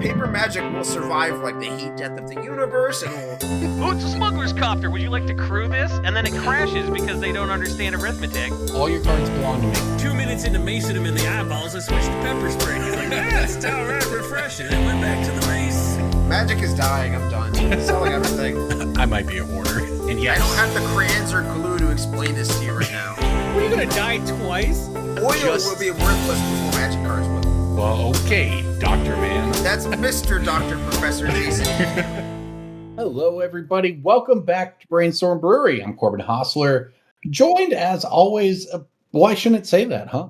paper magic will survive like the heat death of the universe, and will... Oh, it's a smuggler's copter. Would you like to crew this? And then it crashes because they don't understand arithmetic. All your cards belong to me. 2 minutes into macing him in the eyeballs, I switched to pepper spray. He's like, it's all right, refreshing. And went back to the mace. Magic is dying. I'm done. Selling everything. I might be a hoarder. And yes, I don't have the crayons or glue to explain this to you right now. What, are you gonna die twice? Oil will be worthless before magic cards will. Well, okay, Dr. Man. That's Mr. Dr. Professor Jason. Hello, everybody. Welcome back to Brainstorm Brewery. I'm Corbin Hostler, joined as always. Why shouldn't it say that, huh?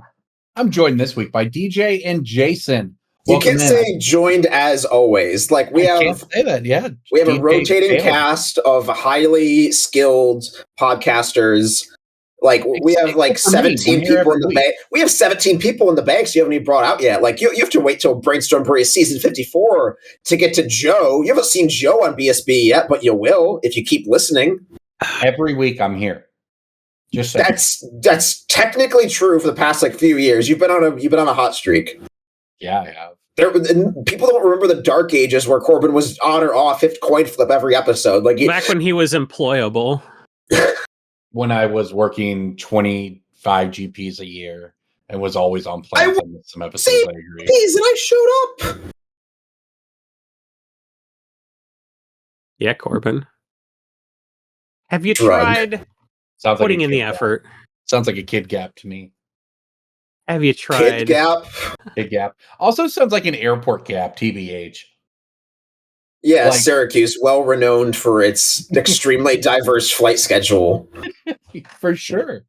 I'm joined this week by DJ and Jason. You can say joined as always. Like we can't say that, yeah. We have DJ a rotating failed. cast of highly skilled podcasters. Like we have like 17 people in the bank. We have 17 people in the banks you haven't even brought out yet. Like you have to wait till Brainstorm Brewery season 54 to get to Joe. You haven't seen Joe on BSB yet, but you will if you keep listening. Every week I'm here. Just saying. That's technically true for the past like few years. You've been on a hot streak. Yeah, I have. People don't remember the dark ages where Corbin was on or off, fifth coin flip every episode. Like back when he was employable. When I was working 25 GPs a year and was always on plans on some episodes. I agree. And I showed up. Yeah, Corbin. Have you tried putting in the effort? Sounds like a kid gap to me. Have you tried? Kid gap? Kid gap. Also sounds like an airport gap, TBH. Yeah, like, Syracuse, well renowned for its extremely diverse flight schedule. For sure.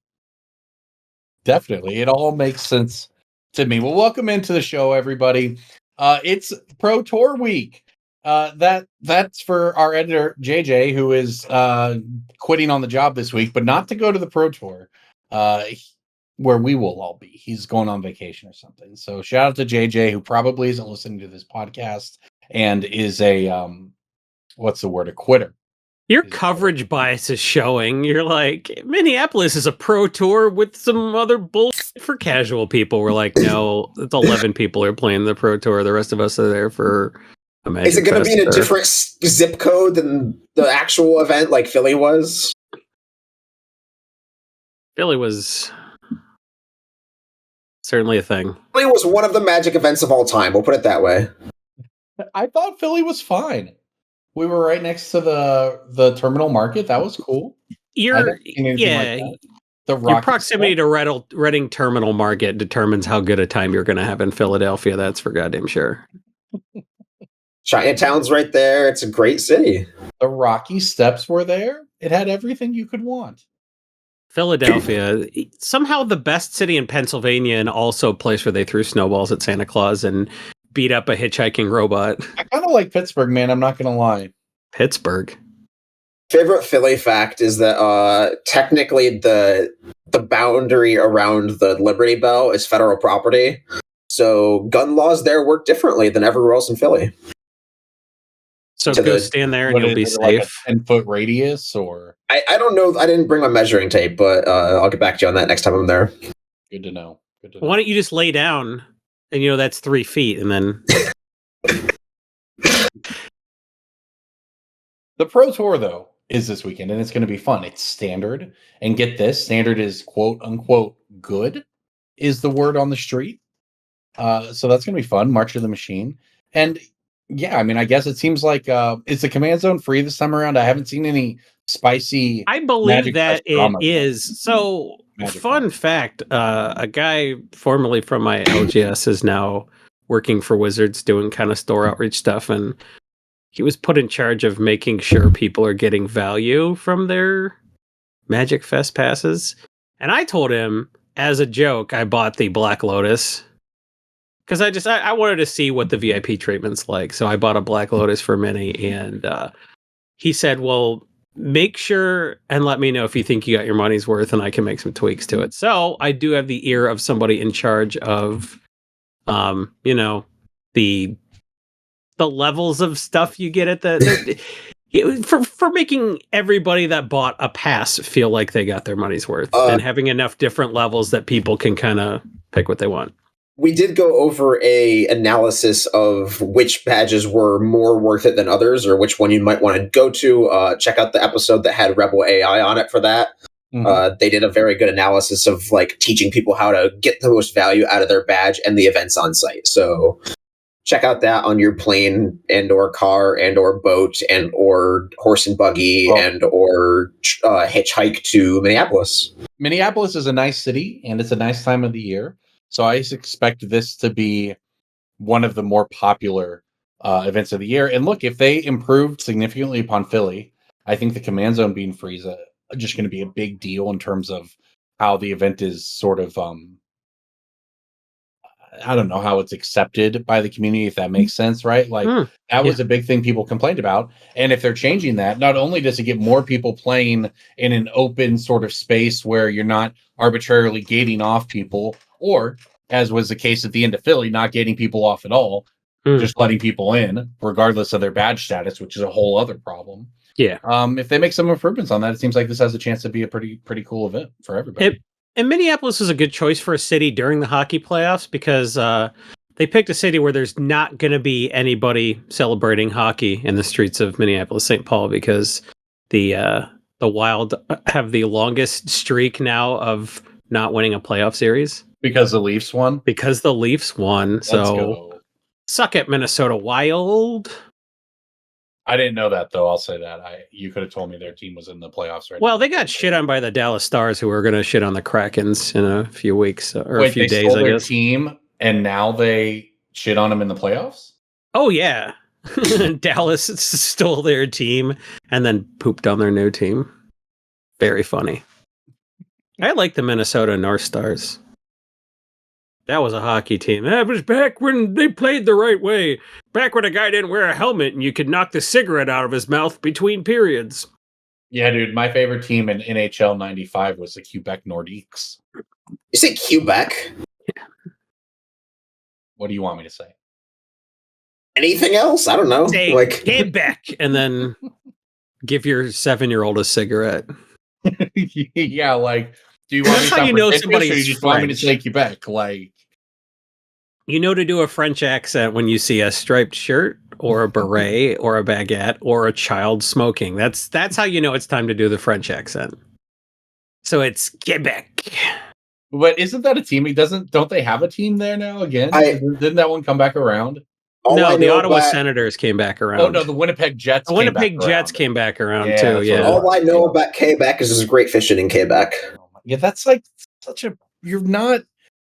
Definitely. It all makes sense to me. Well, welcome into the show, everybody. It's Pro Tour Week. That's for our editor, JJ, who is quitting on the job this week, but not to go to the Pro Tour, where we will all be. He's going on vacation or something. So shout out to JJ, who probably isn't listening to this podcast and is a a quitter. Your coverage bias is showing. You're like, Minneapolis is a pro tour with some other bullshit for casual people. We're like, no, it's 11 people are playing the pro tour. The rest of us are there for a Magic Is it going to Fest be in a different zip code than the actual event like Philly was? Philly was certainly a thing. Philly was one of the Magic events of all time. We'll put it that way. I thought Philly was fine. We were right next to the terminal market. That was cool. Your proximity to Reading Terminal Market determines how good a time you're going to have in Philadelphia. That's for goddamn sure. Chinatown's right there. It's a great city. The Rocky Steps were there. It had everything you could want. Philadelphia, somehow the best city in Pennsylvania, and also a place where they threw snowballs at Santa Claus and beat up a hitchhiking robot. I kind of like Pittsburgh, man. I'm not going to lie. Pittsburgh. Favorite Philly fact is that technically the boundary around the Liberty Bell is federal property. So gun laws there work differently than everywhere else in Philly. So go stand there and you'll be safe. Like a 10-foot radius, or I don't know. I didn't bring my measuring tape, but I'll get back to you on that next time I'm there. Good to know. Why don't you just lay down? And that's 3 feet, and then the Pro Tour though is this weekend, and it's going to be fun. It's standard, and get this: standard is quote unquote good, is the word on the street. So that's going to be fun. March of the Machine, and yeah, I mean, I guess it seems like it's a command zone free this time around. I haven't seen any spicy. I believe that it is. So, fun fact: a guy formerly from my LGS is now working for Wizards, doing kind of store outreach stuff, and he was put in charge of making sure people are getting value from their Magic Fest passes. And I told him, as a joke, I bought the Black Lotus. Because I wanted to see what the VIP treatment's like. So I bought a Black Lotus for Mini, and he said, well, make sure and let me know if you think you got your money's worth, and I can make some tweaks to it. So I do have the ear of somebody in charge of, the levels of stuff you get at for making everybody that bought a pass feel like they got their money's worth, and having enough different levels that people can kind of pick what they want. we did go over a analysis of which badges were more worth it than others, or which one you might want to go to. Check out the episode that had Rebel AI on it for that. They did a very good analysis of like teaching people how to get the most value out of their badge and the events on site. So check out that on your plane and or car and or boat and or horse and buggy and or hitchhike to Minneapolis. Minneapolis is a nice city and it's a nice time of the year. So I expect this to be one of the more popular events of the year. And look, if they improved significantly upon Philly, I think the command zone being free is just going to be a big deal in terms of how the event is sort of, I don't know how it's accepted by the community, if that makes sense, right? Like that was a big thing people complained about. And if they're changing that, not only does it get more people playing in an open sort of space where you're not arbitrarily gating off people, or as was the case at the end of Philly, not gating people off at all, just letting people in, regardless of their badge status, which is a whole other problem. Yeah. If they make some improvements on that, it seems like this has a chance to be a pretty cool event for everybody. And Minneapolis is a good choice for a city during the hockey playoffs because they picked a city where there's not going to be anybody celebrating hockey in the streets of Minneapolis, St. Paul, because the Wild have the longest streak now of not winning a playoff series. Because the Leafs won? Because the Leafs won. So suck it, Minnesota Wild. I didn't know that, though. I'll say that. You could have told me their team was in the playoffs right now. Well, they got shit on by the Dallas Stars, who are going to shit on the Krakens in a few weeks or a few days, I guess. Their team, and now they shit on them in the playoffs? Oh, yeah. Dallas stole their team and then pooped on their new team. Very funny. I like the Minnesota North Stars. That was a hockey team. That was back when they played the right way. Back when a guy didn't wear a helmet and you could knock the cigarette out of his mouth between periods. Yeah, dude. My favorite team in NHL 95 was the Quebec Nordiques. You say Quebec? Yeah. What do you want me to say? Anything else? I don't know. Say like Quebec and then give your 7-year-old a cigarette. Yeah, like, do you want That's me to how you know British, somebody's or you just want me to French. say Quebec? Like, You know to do a French accent when you see a striped shirt or a beret or a baguette or a child smoking. That's how you know it's time to do the French accent. So it's Quebec. but isn't that a team? Don't they have a team there now again? Didn't that one come back around? No, the Ottawa Senators came back around. Oh no, the Winnipeg Jets. The Winnipeg Jets came back around Yeah, too. that's Yeah. all I know about Quebec is there's great fishing in Quebec. Yeah, that's like you're not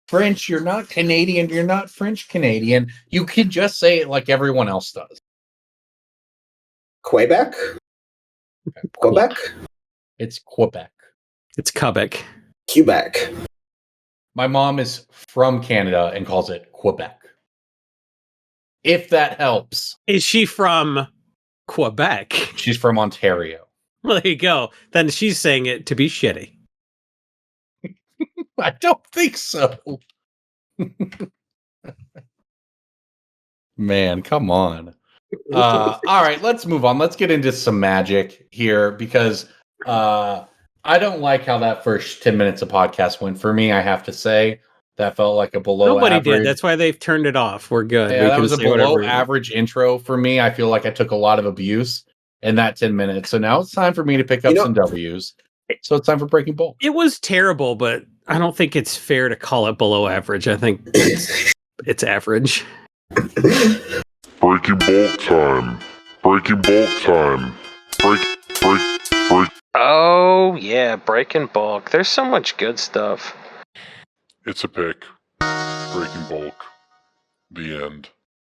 French, you're not Canadian, you're not French Canadian. You can just say it like everyone else does. Quebec? Quebec? It's Quebec. It's Quebec. Quebec. My mom is from Canada and calls it Quebec. If that helps. Is she from Quebec? She's from Ontario. Well, there you go. Then she's saying it to be shitty. I don't think so. Man, come on. All right, let's move on. Let's get into some magic here because I don't like how that first 10 minutes of podcast went. For me, I have to say, that felt like a below Nobody average. did. That's why they've turned it off. We're good. Yeah, that was a below average intro for me. I feel like I took a lot of abuse in that 10 minutes. So now it's time for me to pick up some W's. So it's time for Breaking Bulk. It was terrible, but I don't think it's fair to call it below average. I think it's average. Breaking Bulk time. Breaking Bulk time. Break. Oh, yeah, Breaking Bulk. There's so much good stuff. It's a pick. Breaking Bulk. The end.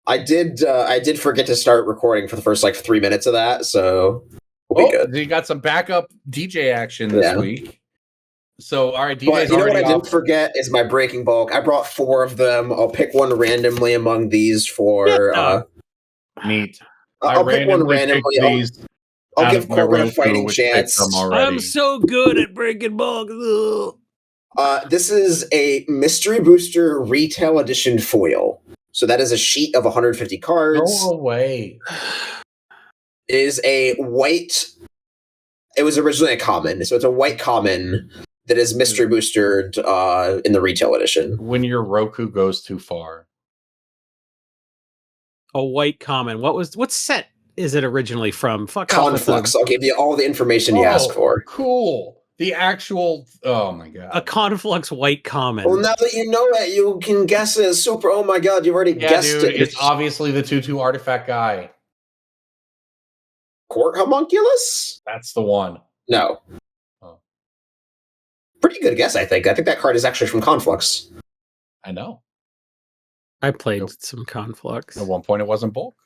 I did forget to start recording for the first 3 minutes of that, so we'll be good. You got some backup DJ action this week. So, all right, DJ's but you know what I off. didn't forget is my Breaking Bulk. I brought 4 of them. I'll pick one randomly among these for... Neat. I'll pick one randomly. I'll give Corbin a fighting chance. I'm so good at Breaking Bulk. This is a Mystery Booster Retail Edition foil. So that is a sheet of 150 cards. No way. It is a white... It was originally a common, so it's a white common that is mystery boosted in the retail edition. When your Roku goes too far. A white common. What set is it originally from? Fuck off with Conflux. I'll give you all the information you ask for. Cool. The actual. Oh my god. a Conflux white common. Well, now that you know it, you can guess it. Super. Oh my god, you've already guessed dude, it. It's obviously the 2/2 artifact guy. Court Homunculus? That's the one. No. Oh. Pretty good guess, I think. I think that card is actually from Conflux. I know. I played some Conflux. At one point, it wasn't bulk.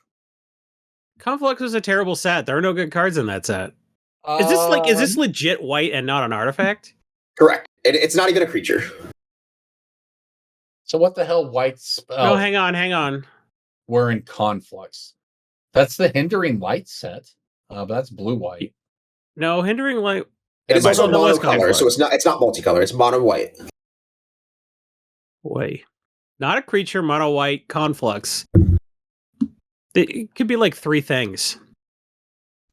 Conflux was a terrible set. There are no good cards in that set. Is this legit white and not an artifact? Correct. It's not even a creature. So what the hell, whites? No, hang on. We're in Conflux. That's the Hindering Light set. But that's blue-white. No, Hindering Light. It is also mono monocolor, so it's not multicolor. It's mono white. Wait. Not a creature, mono white, Conflux. It could be like 3 things.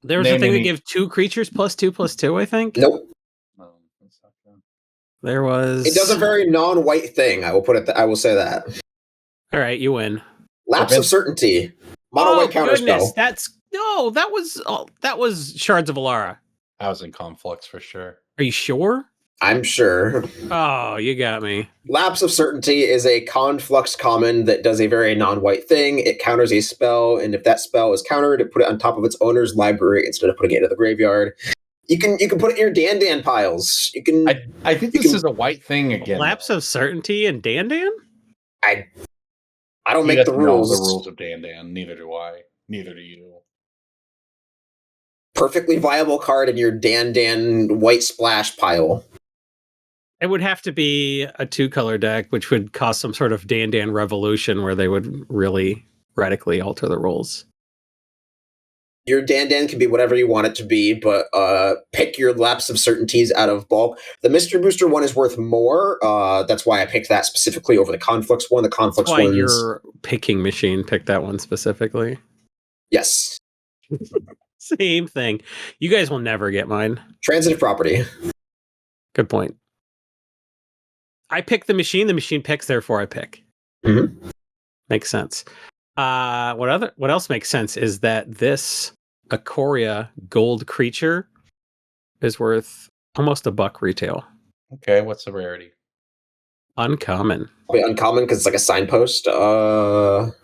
There was a thing that gave 2 creatures +2/+2, I think. Nope. There was. It does a very non-white thing. I will say that. All right, you win. Lapse of Certainty. Mono white counterspell. That was Shards of Alara. I was in Conflux for sure. Are you sure? I'm sure. Oh, you got me. Lapse of Certainty is a Conflux common that does a very non-white thing. It counters a spell, and if that spell is countered, it put it on top of its owner's library instead of putting it into the graveyard. You can put it in your Dan piles. You can. I think this is a white thing again. Lapse of Certainty and Dan? I don't make the rules. The rules of Dan. Neither do I. Neither do you. Perfectly viable card in your Dan white splash pile. It would have to be a 2-color deck, which would cause some sort of Dan revolution where they would really radically alter the rules. Your Dan can be whatever you want it to be, but pick your Lapse of Certainties out of bulk. The Mystery Booster one is worth more. That's why I picked that specifically over the Conflux one. The Conflux one. Your picking machine picked that one specifically. Yes. Same thing. You guys will never get mine. Transitive Property. Good point. I pick the machine picks, therefore I pick. Mm-hmm. Makes sense. What else makes sense is that this Ikoria gold creature is worth almost $1 retail. Okay, what's the rarity? Uncommon. Wait, uncommon because it's like a signpost. The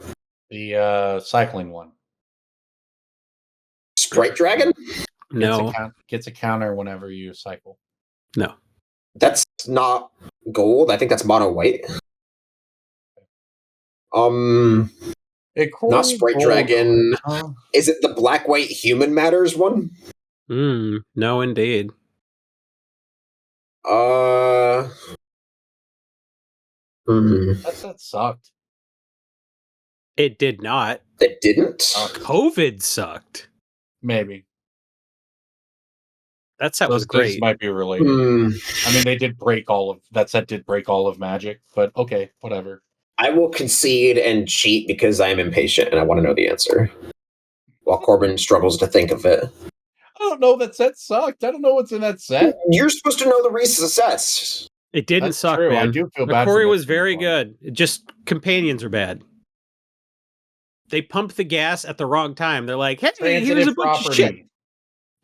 cycling one. Sprite Dragon? No. Gets a counter whenever you cycle. No. That's not gold. I think that's mono white. Not Sprite Dragon. Is it the black white Human Matters one? No, indeed. That sucked. It did not. It didn't. COVID sucked. Maybe. That set Those was great. might be related. I mean, they did break that set did break all of Magic, but okay, whatever. I will concede and cheat because I am impatient and I want to know the answer. While Corbin struggles to think of it. I don't know. That set sucked. I don't know what's in that set. You're supposed to know the recent sets. It didn't That's suck, true. man. I do feel bad. Ikoria was very good. Just companions are bad. They pumped the gas at the wrong time. They're like, hey, here's a bunch of shit.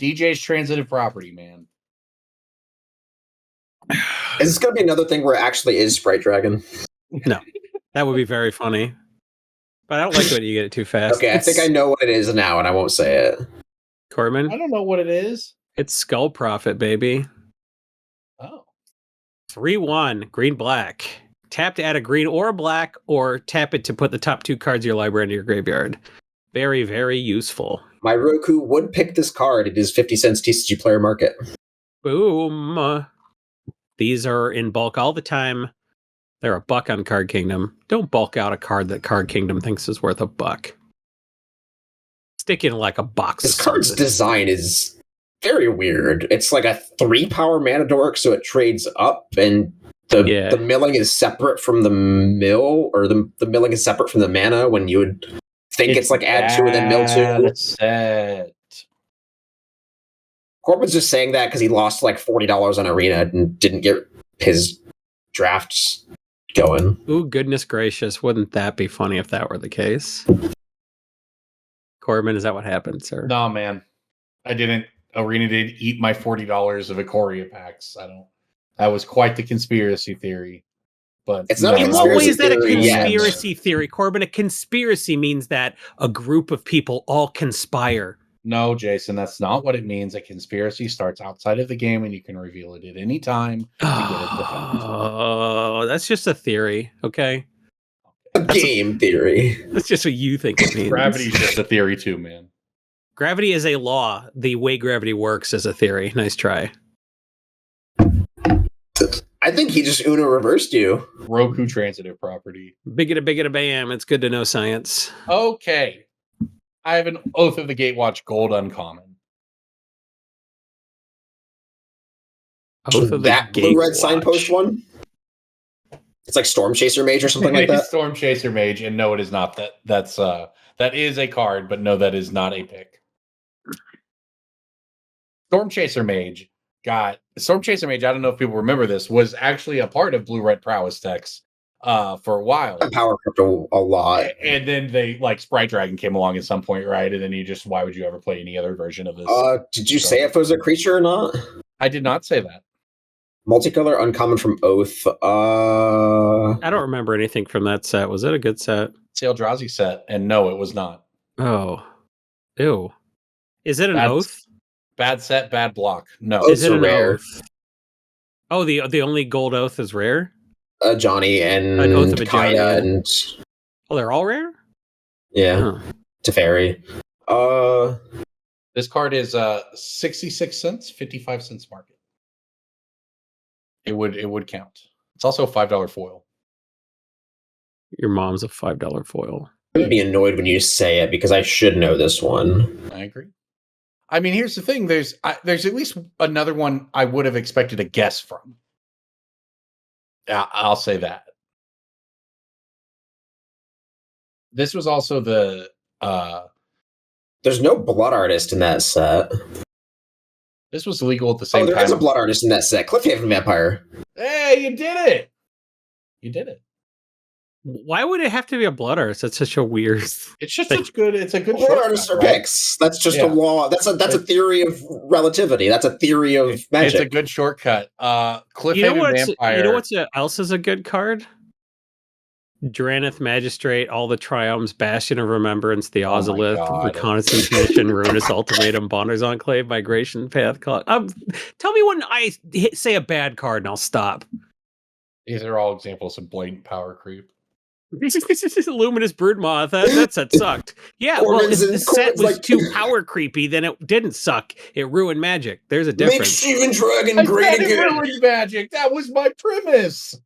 DJ's Transitive Property, man. Is this going to be another thing where it actually is Sprite Dragon? No. That would be very funny. But I don't like when you get it too fast. Okay, I think I know what it is now, and I won't say it. Corbin? I don't know what it is. It's Skull Prophet, baby. Oh. 3/1, green-black. Tap to add a green or a black, or tap it to put the top 2 cards of your library into your graveyard. Very, very useful. My Roku would pick this card. It is 50 cents TCG Player Market. Boom. These are in bulk all the time. They're $1 on Card Kingdom. Don't bulk out a card that Card Kingdom thinks is worth $1. Stick in like a box. This card's design is very weird. It's like a 3-power mana dork, so it trades up, and the milling is separate from the mill, or the milling is separate from the mana when you would think it's like add 2 and then mill 2. Set. Corbin's just saying that because he lost like $40 on Arena and didn't get his drafts going. Ooh, goodness gracious. Wouldn't that be funny if that were the case? Corbin, is that what happened, sir? No, man. I didn't. Arena did eat my $40 of Ikoria packs. That was quite the conspiracy theory. But It's not a In what way conspiracy is that a theory yet. conspiracy theory, Corbin? A conspiracy means that a group of people all conspire. No, Jason, that's not what it means. A conspiracy starts outside of the game, and you can reveal it at any time to get it defended. Oh, that's just a theory, okay? A game theory. That's just what you think it means. Gravity's just a theory too, man. Gravity is a law. The way gravity works is a theory. Nice try. I think he just Uno reversed you. Roku transitive property. Biggita bam. It's good to know science. Okay. I have an Oath of the Gatewatch Gold Uncommon. Oath of the That blue-red Gatewatch. signpost one? It's like Storm Chaser Mage or something like that? Storm Chaser Mage, and no, it is not. That is a card, but no, that is not a pick. Storm Chaser Mage, I don't know if people remember this, was actually a part of Blue-Red Prowess decks for a while. Power crypto a lot. And then they, like, Sprite Dragon came along at some point, right? And then why would you ever play any other version of this? Did you say if it was a creature or not? I did not say that. Multicolor uncommon from Oath. I don't remember anything from that set. Was it a good set? It's the Eldrazi set, and no, it was not. Oh. Ew. Is it an Oath? Bad set, bad block. No. Is it an rare. Oath? Oh, the only gold Oath is rare? Johnny and An Oath of a Kaya Johnny. and Oh, they're all rare? yeah, Teferi. This card is 66 cents, 55 cents market. It would count. It's also a $5 foil. Your mom's a $5 foil. I'm gonna be annoyed when you say it because I should know this one. I agree. I mean, here's the thing. There's at least another one I would have expected a guess from. I'll say that. This was also the... There's no Blood Artist in that set. This was legal at the same time. There is a Blood Artist in that set. Cliffhaven Vampire. Hey, you did it! You did it. Why would it have to be a blood artist? That's such a weird. It's just it's a good Blood Artists are picks. That's just a law. That's a theory of relativity. That's a theory of magic. It's a good shortcut. Cliffhaven Vampire. You know what else is a good card? Draneth Magistrate, All the Triumphs, Bastion of Remembrance, the Ozolith, Reconnaissance Mission, Ruinous Ultimatum, Bonder's Enclave, Migration Path. Tell me when I say a bad card and I'll stop. These are all examples of blatant power creep. Luminous Broodmoth. That set sucked. Yeah, well, if the set was too power creepy, then it didn't suck. It ruined Magic. There's a difference. Make Steven Dragon great again. Ruined Magic. That was my premise.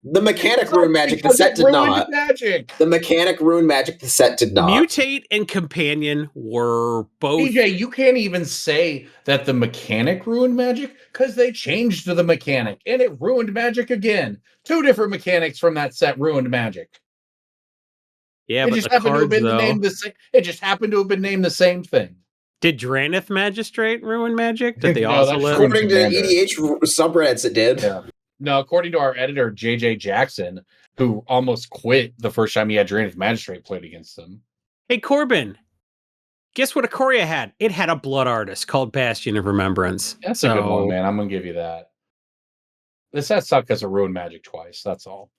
The mechanic ruined Magic. The set did not. Magic. The mechanic ruined Magic. The set did not. Mutate and Companion were both. DJ, you can't even say that the mechanic ruined Magic because they changed the mechanic and it ruined Magic again. 2 different mechanics from that set ruined Magic. Yeah, it but just the happened cards, to have been though, named the same. It just happened to have been named the same thing. Did Draneth Magistrate ruin Magic? Did the No, that's Ozolith? According to EDH subreddits, it did. Yeah. No, according to our editor, JJ Jackson, who almost quit the first time he had Draneth Magistrate played against them. Hey, Corbin, guess what Ikoria had? It had a blood artist called Bastion of Remembrance. That's a good one, man. I'm going to give you that. This set sucked because it ruined Magic twice. That's all.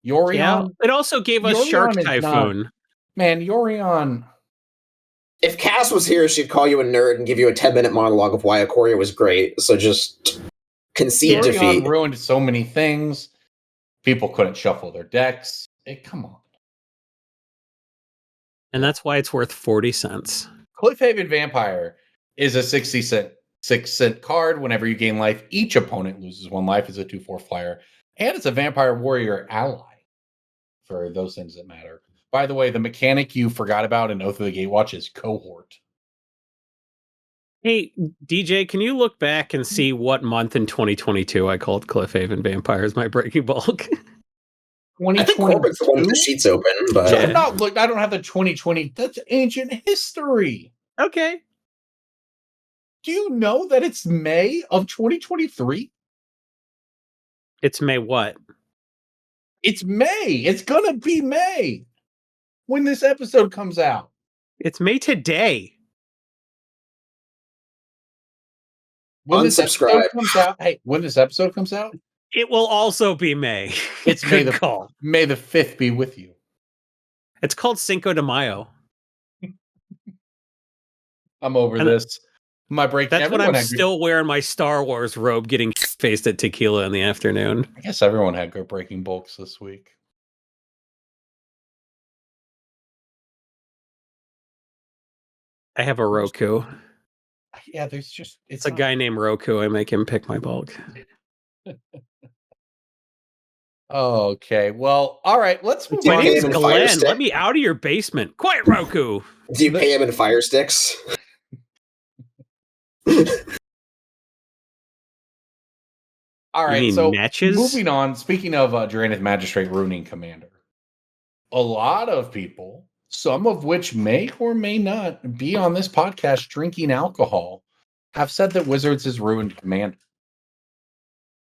Yorion. Yeah, it also gave us Yorion Shark is Typhoon. Man, Yorion. If Cass was here, she'd call you a nerd and give you a 10-minute monologue of why Ikoria was great. So just concede Yorion defeat. Ruined so many things. People couldn't shuffle their decks. Come on. And that's why it's worth 40 cents. Cliffhaven Vampire is a 6-cent card. Whenever you gain life, each opponent loses 1 life. It's a 2/4 flyer. And it's a Vampire Warrior ally for those things that matter. By the way, the mechanic you forgot about in Oath of the Gatewatch is Cohort. Hey, DJ, can you look back and see what month in 2022 I called Cliffhaven Vampires my breaking bulk? I think Corbin's the one with the sheets open, but I don't have the 2020. That's ancient history. Okay. Do you know that it's May of 2023? It's May what? It's May. It's gonna be May when this episode comes out. It's May today. When this episode Unsubscribe. comes out, when this episode comes out, It will also be May. it's May Good the call. May the 5th be with you. It's called Cinco de Mayo. I'm over And this. My break. That's when I'm everyone had still wearing my Star Wars robe, getting faced at tequila in the afternoon. I guess everyone had good breaking bulks this week. I have a Roku. Yeah, there's just It's a guy named Roku. I make him pick my bulk. Okay, well, all right. Let's move My on. name Name's and Fire Glenn. Stick? Let me out of your basement. Quiet, Roku. Do you pay him in fire sticks? All You right, mean so matches? moving on. Speaking of Draenith Magistrate ruining Commander, a lot of people, some of which may or may not be on this podcast drinking alcohol, have said that Wizards has ruined Commander.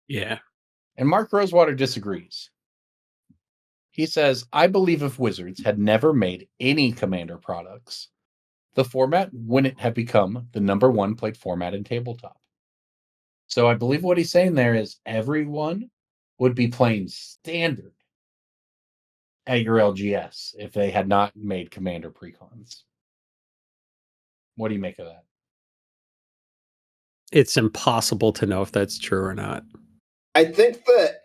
Yeah. And Mark Rosewater disagrees. He says, I believe if Wizards had never made any Commander products, the format wouldn't have become the #1 played format in tabletop. So I believe what he's saying there is everyone would be playing Standard at your LGS if they had not made Commander precons. What do you make of that? It's impossible to know if that's true or not. I think that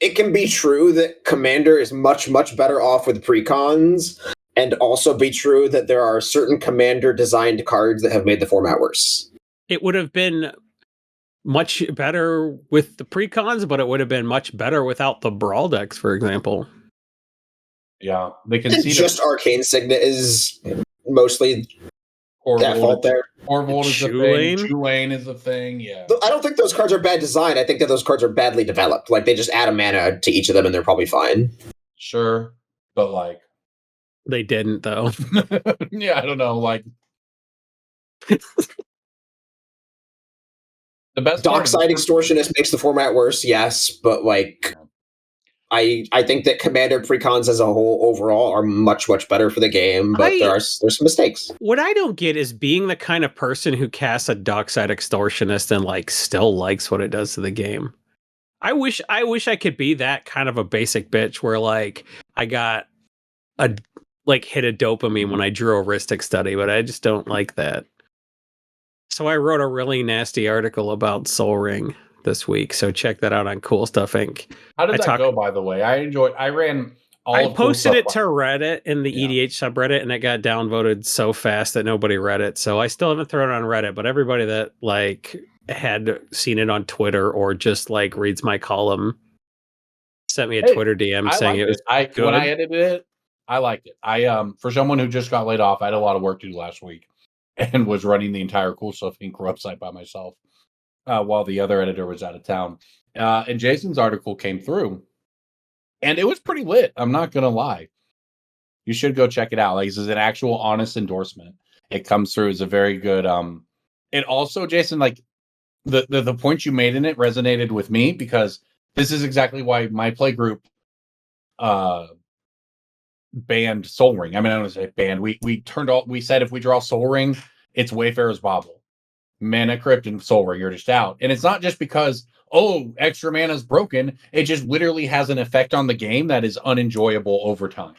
it can be true that Commander is much, much better off with precons, and also be true that there are certain Commander-designed cards that have made the format worse. It would have been much better with the precons, but it would have been much better without the Brawl decks, for example. Yeah, they can And see just Arcane Signet is mostly at fault there. Orvold is a Chulane? thing. Chulane is a thing. Yeah. I don't think those cards are bad design. I think that those cards are badly developed. Like, they just add a mana to each of them and they're probably fine. Sure. But like, They didn't, though. yeah, I don't know. Like, the best part of Dockside Extortionist makes the format worse, yes, but like, I think that Commander precons as a whole overall are much, much better for the game, but there's some mistakes. What I don't get is being the kind of person who casts a Dockside Extortionist and like still likes what it does to the game. I wish I could be that kind of a basic bitch where like I got a hit a dopamine when I drew a Ristic Study, but I just don't like that. So I wrote a really nasty article about Sol Ring this week, so check that out on Cool Stuff Inc. How did that go, by the way? I ran all I of Cool posted it Stuff. to Reddit in the EDH subreddit, and it got downvoted so fast that nobody read it. So I still haven't thrown it on Reddit, but everybody that like had seen it on Twitter or just like reads my column sent me a Twitter DM saying it was good. When I edited it, I liked it. For someone who just got laid off, I had a lot of work to do last week and was running the entire Cool Stuff Inc. website by myself while the other editor was out of town. And Jason's article came through, and it was pretty lit. I'm not going to lie. You should go check it out. Like, this is an actual honest endorsement. It comes through as a very good. It also, Jason, like the point you made in it resonated with me, because this is exactly why my play group banned Sol Ring. I mean, I don't want to say banned. We said if we draw Sol Ring, it's Wayfarer's Bauble, Mana Crypt, and Sol Ring. You're just out. And it's not just because extra mana is broken. It just literally has an effect on the game that is unenjoyable over time.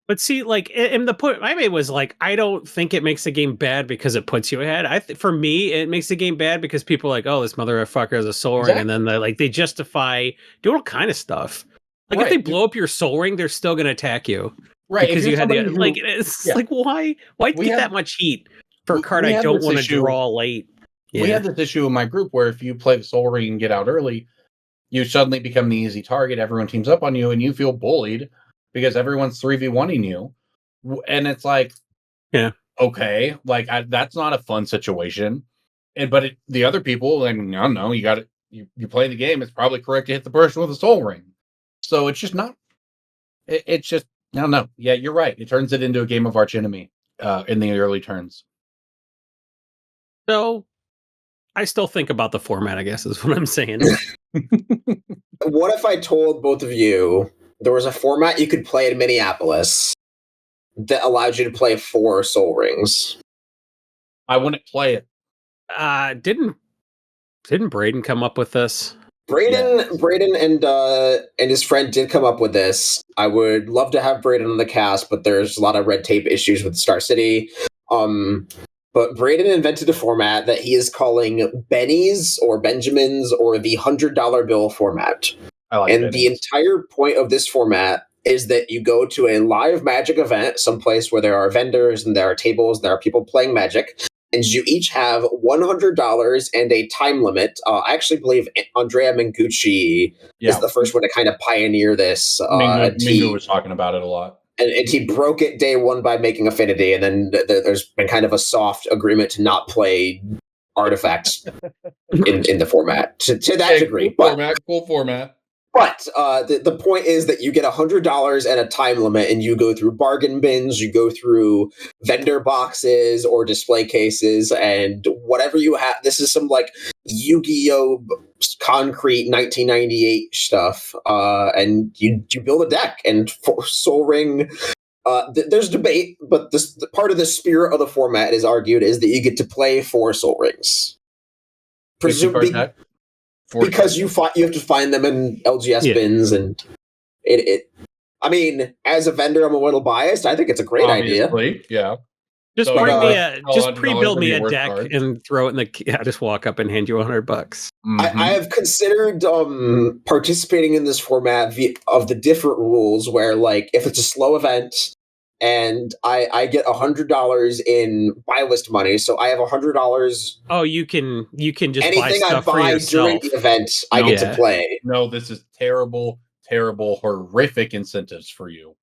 But see, like, and the point I made was like, I don't think it makes the game bad because it puts you ahead. For me, it makes the game bad because people are like, oh, this motherfucker has a Sol Ring, and then they justify doing all kind of stuff. Like, if they blow up your Sol Ring, they're still going to attack you, right? Because you had like, why get that much heat for a card I don't want to draw late? Yeah. We had this issue in my group where if you play the Sol Ring and get out early, you suddenly become the easy target. Everyone teams up on you, and you feel bullied because everyone's 3v1ing you. And it's like, yeah, okay, like that's not a fun situation. But the other people, like, I don't know, you play the game, it's probably correct to hit the person with a Sol Ring. So it's just not, it's just, I don't know. Yeah, you're right. It turns it into a game of arch enemy in the early turns. So I still think about the format, I guess, is what I'm saying. What if I told both of you there was a format you could play in Minneapolis that allowed you to play 4 Soul Rings? I wouldn't play it. Didn't Braden come up with this? Braden and his friend did come up with this. I would love to have Braden on the cast, but there's a lot of red tape issues with Star City. But Braden invented a format that he is calling Benny's or Benjamin's or the $100 bill format. I like and Benny's. The entire point of this format is that you go to a live Magic event, someplace where there are vendors and there are tables, and there are people playing Magic, and you each have $100 and a time limit. I actually believe Andrea Mengucci is the first one to kind of pioneer this. Mingo was talking about it a lot. And he broke it day one by making Affinity, and then there's been kind of a soft agreement to not play artifacts in the format to that degree. Cool format. But the point is that you get $100 and a time limit, and you go through bargain bins, you go through vendor boxes or display cases, and whatever you have. This is some like Yu-Gi-Oh! Concrete 1998 stuff, and you build a deck. And for Soul Ring, there's debate, but the part of the spirit of the format is argued is that you get to play 4 Soul Rings. Presumably. Because you have to find them in LGS bins, and it. I mean, as a vendor, I'm a little biased. I think it's a great idea. Yeah. Just pre-build me a deck and throw it in the. I just walk up and hand you $100. Mm-hmm. I have considered participating in this format of the different rules, where like if it's a slow event. And I get $100 in buy list money, so I have $100. Oh, you can just anything buy stuff I buy for yourself during the event. I get to play. No, this is terrible, horrific incentives for you.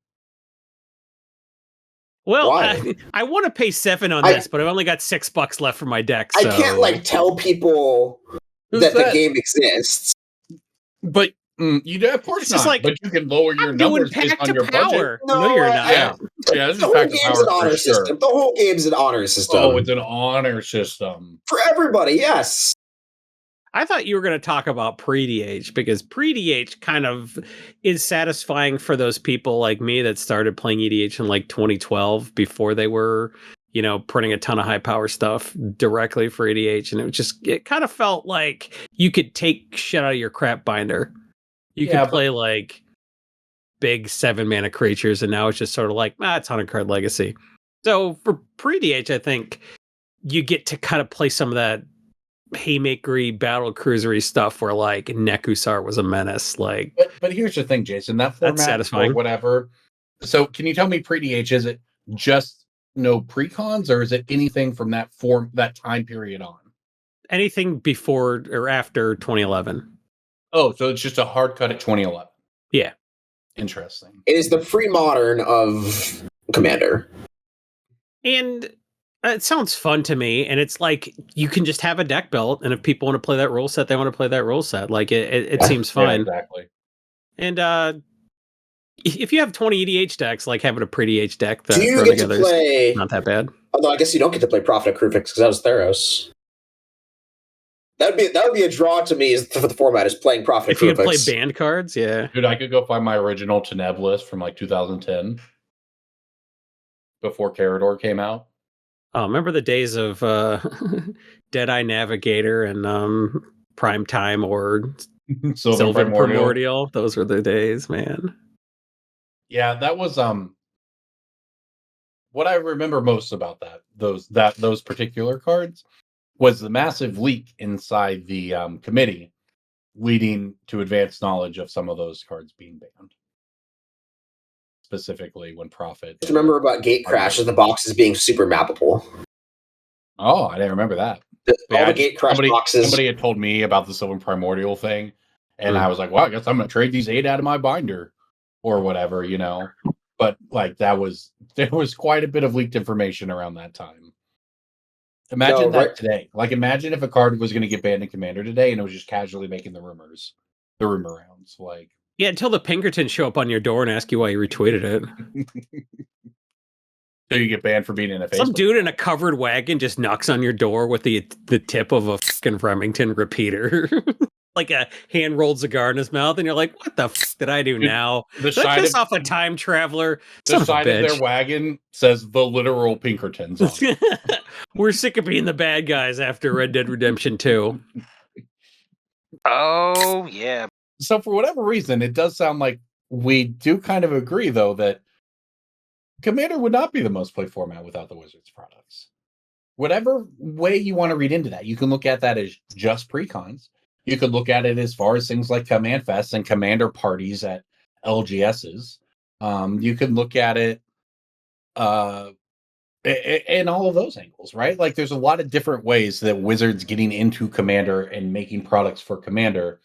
Well, I want to pay $7 on this, but I've only got $6 left for my deck. So. I can't like tell people that the game exists. But you of course not. Like, but you can lower your numbers based on your budget. No, you're not. Yeah, this the is whole Pact of game's Power an honor system. Sure. The whole game's an honor system. Oh, it's an honor system for everybody. Yes. I thought you were going to talk about pre-DH, because pre-DH kind of is satisfying for those people like me that started playing EDH in like 2012 before they were, printing a ton of high power stuff directly for EDH. And it kind of felt like you could take shit out of your crap binder. You could play like big 7-mana creatures, and now it's just sort of like, it's 100-card legacy. So for pre-DH, I think you get to kind of play some of that haymakery battle cruisery stuff where like Nekusar was a menace. Like, but here's the thing, Jason, that format, that's satisfying. Or whatever. So can you tell me pre-DH, is it just no precons, or is it anything from that time period on? Anything before or after 2011. Oh, so it's just a hard cut at 2011. Yeah. Interesting. It is the pre-modern of Commander. And it sounds fun to me, and it's like you can just have a deck built, and if people want to play that rule set, they want to play that rule set. Like it seems fun. Yeah, exactly. And if you have 20 EDH decks, like having a pre-DH deck that do you get to play? Not that bad. Although I guess you don't get to play Prophet of Kruvix because that was Theros. That would be a draw to me for the format is playing Prophet of Kruvix. If you could play banned cards, yeah. Dude, I could go find my original Teneb list from like 2010 before Carador came out. Oh, remember the days of Deadeye Navigator and Prime Time or Sylvan Primordial? Those were the days, man. Yeah, that was what I remember most about those particular cards was the massive leak inside the committee, leading to advanced knowledge of some of those cards being banned. Specifically when Prophet. I remember about Gate Crash and the boxes being super mappable. Oh, I didn't remember that. All the Gate Crash boxes. Somebody had told me about the Sylvan Primordial thing, and I was like, well, I guess I'm going to trade these 8 out of my binder or whatever, But like there was quite a bit of leaked information around that time. Imagine today. Like imagine if a card was going to get banned in Commander today and it was just casually making the rumor rounds. Like, yeah, until the Pinkertons show up on your door and ask you why you retweeted it. So you get banned for being in a Facebook. Some dude in a covered wagon just knocks on your door with the tip of a fucking Remington repeater. Like a hand-rolled cigar in his mouth, and you're like, what the fuck did I do now? The Did I side piss of off a time traveler? the Son side of of a their bitch. wagon says the literal Pinkertons on it. We're sick of being the bad guys after Red Dead Redemption 2. Oh, yeah. So for whatever reason, it does sound like we do kind of agree, though, that Commander would not be the most played format without the Wizards products. Whatever way you want to read into that, you can look at that as just precons. You could look at it as far as things like Command Fest and Commander parties at LGSs. You can look at it in all of those angles, right? Like there's a lot of different ways that Wizards getting into Commander and making products for Commander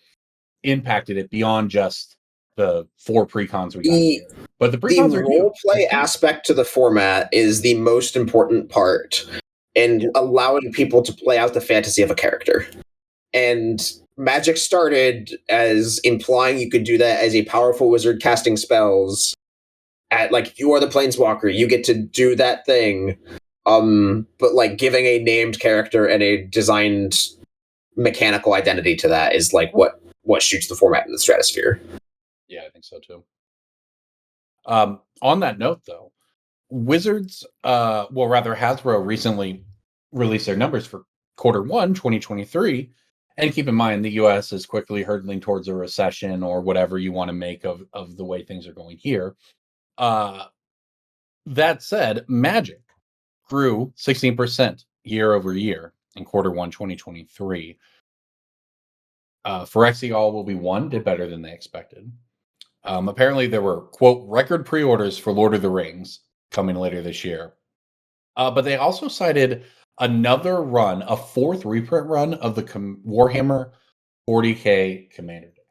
impacted it beyond just the 4 precons we got here. But the precons The are huge. role play aspect to the format is the most important part, and allowing people to play out the fantasy of a character. And Magic started as implying you could do that as a powerful wizard casting spells at like, you are the planeswalker, you get to do that thing. But like giving a named character and a designed mechanical identity to that is like what shoots the format in the stratosphere. Yeah, I think so too. On that note, though, Wizards, Hasbro recently released their numbers for Q1 2023, and keep in mind the U.S. is quickly hurtling towards a recession or whatever you want to make of the way things are going here. That said, Magic grew 16% year over year in Q1 2023. Phyrexia All Will Be One did better than they expected. Apparently, there were, quote, record pre-orders for Lord of the Rings coming later this year. But they also cited another run, a 4th reprint run of the Warhammer 40K Commander deck.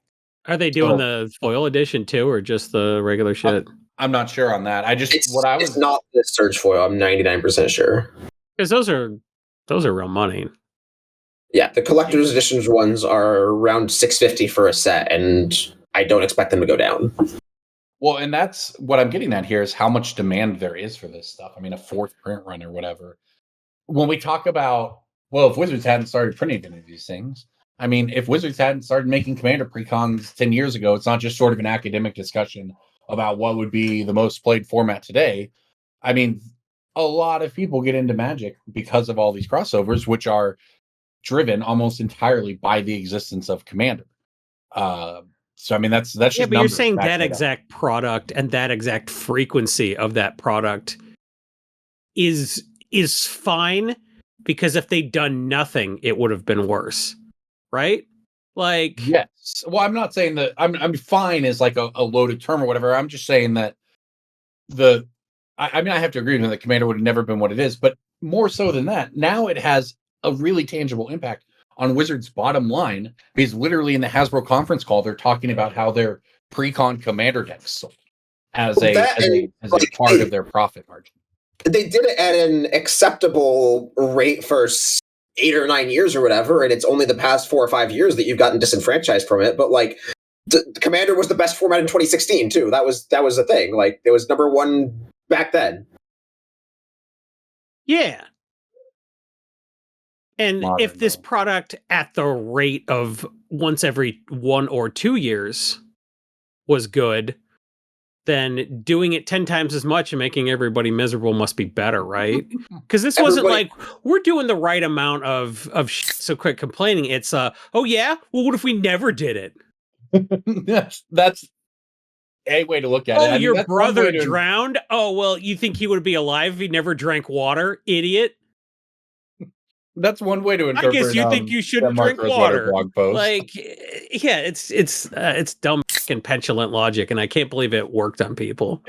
Are they doing the foil edition too, or just the regular shit? I'm not sure on that. It's not the Surge foil. I'm 99% sure. Because those are real money. Yeah, the collector's editions ones are around $650 for a set, and I don't expect them to go down. Well, and that's what I'm getting at here is how much demand there is for this stuff. I mean, a 4th print run or whatever. When we talk about, well, if Wizards hadn't started printing any of these things, I mean, if Wizards hadn't started making Commander precons 10 years ago, it's not just sort of an academic discussion about what would be the most played format today. I mean, a lot of people get into Magic because of all these crossovers, which are driven almost entirely by the existence of Commander. So I mean, that's just but you're saying that exact product and that exact frequency of that product is fine, because if they'd done nothing, it would have been worse, right? Like, yes. Well, I'm not saying that I'm fine is like a loaded term or whatever. I'm just saying that I have to agree with that Commander would have never been what it is, but more so than that, now it has a really tangible impact on Wizards' bottom line, because literally in the Hasbro conference call, they're talking about how their pre-con Commander decks sold as a part of their profit margin. They did it at an acceptable rate for 8 or 9 years or whatever, and it's only the past 4 or 5 years that you've gotten disenfranchised from it. But like, the Commander was the best format in 2016 too. That was the thing. Like, it was number 1 back then. Yeah. And if this product at the rate of once every 1 or 2 years was good, then doing it 10 times as much and making everybody miserable must be better, right? Because this wasn't like, we're doing the right amount of shit, so quit complaining. It's, oh yeah? Well, what if we never did it? That's a way to look at it. Oh, your brother drowned? Oh, well, you think he would be alive if he never drank water, idiot? That's one way to interpret. I guess you think you shouldn't drink water. Blog post. Like, yeah, it's dumb and petulant logic, and I can't believe it worked on people.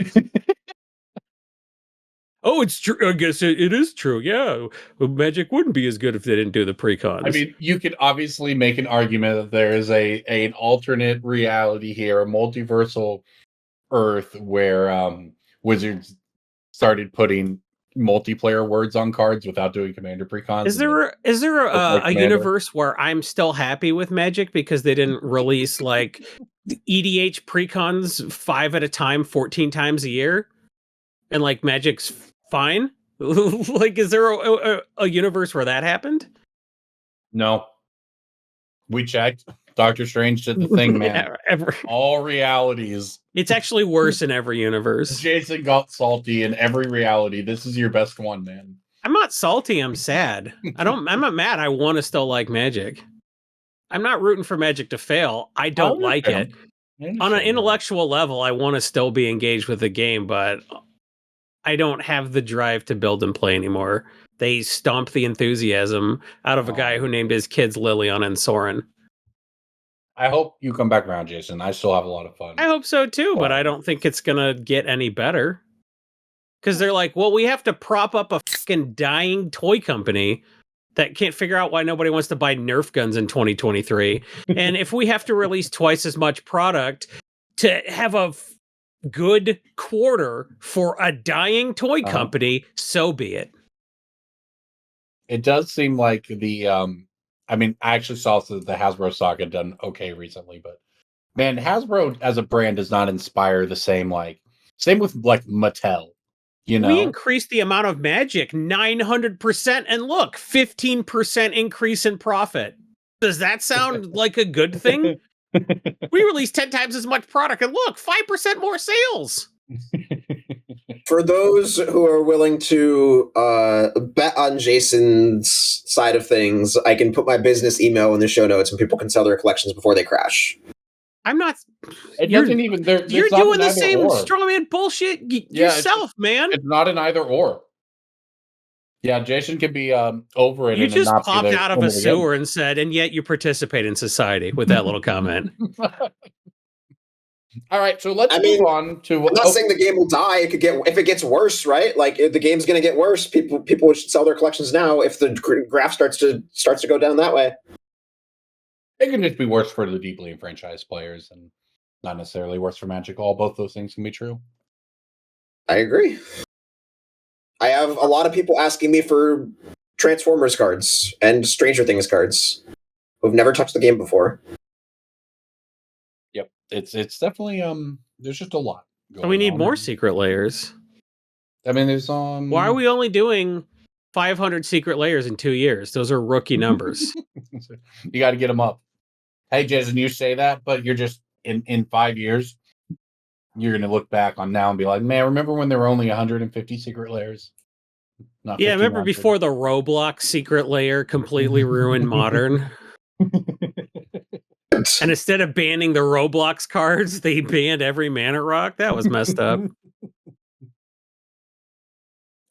Oh, it's true. I guess it is true. Yeah, Magic wouldn't be as good if they didn't do the precons. I mean, you could obviously make an argument that there is an alternate reality here, a multiversal Earth where Wizards started putting multiplayer words on cards without doing Commander precons. Is there a universe where I'm still happy with Magic because they didn't release like EDH precons 5 at a time 14 times a year, and like Magic's fine. Like, is there a universe where that happened? No. We checked. Doctor Strange did the thing, man. All realities. It's actually worse in every universe. Jason got salty in every reality. This is your best one, man. I'm not salty. I'm sad. I'm not mad. I want to still like Magic. I'm not rooting for Magic to fail. I don't like it. On an intellectual level, I want to still be engaged with the game, but I don't have the drive to build and play anymore. They stomped the enthusiasm out of a guy who named his kids Lilian and Soren. I hope you come back around, Jason. I still have a lot of fun. I hope so too, but I don't think it's going to get any better. Because they're like, well, we have to prop up a fucking dying toy company that can't figure out why nobody wants to buy Nerf guns in 2023. And if we have to release twice as much product to have a good quarter for a dying toy company, so be it. It does seem like the, I mean, I actually saw the Hasbro stock had done okay recently, but man, Hasbro as a brand does not inspire the same, same with like Mattel. You know, we increased the amount of Magic 900%, and look, 15% increase in profit. Does that sound like a good thing? We released 10 times as much product, and look, 5% more sales. For those who are willing to bet on Jason's side of things, I can put my business email in the show notes, and people can sell their collections before they crash. I'm not. It doesn't even. You're doing the same strawman bullshit yourself, man. It's not an either or. Yeah, Jason could be over it. You and just not popped out of a sewer and said, and yet you participate in society with that little comment. All right, so let's move on to. I'm not saying the game will die. It could get if it gets worse, right? Like if the game's going to get worse, people should sell their collections now. If the graph starts to go down that way. It can just be worse for the deeply enfranchised players and not necessarily worse for Magic. Both those things can be true. I agree. I have a lot of people asking me for Transformers cards and Stranger Things cards who've never touched the game before. Yep. It's definitely there's just a lot going So we need on. more secret layers. I mean, there's why are we only doing 500 secret layers in 2 years? Those are rookie numbers. You got to get them up. Hey, Jason, you say that, but you're just in 5 years, you're going to look back on now and be like, man, remember when there were only 150 secret layers? Not yeah, remember before the Roblox secret layer completely ruined Modern? And instead of banning the Roblox cards, they banned every Mana Rock? That was messed up.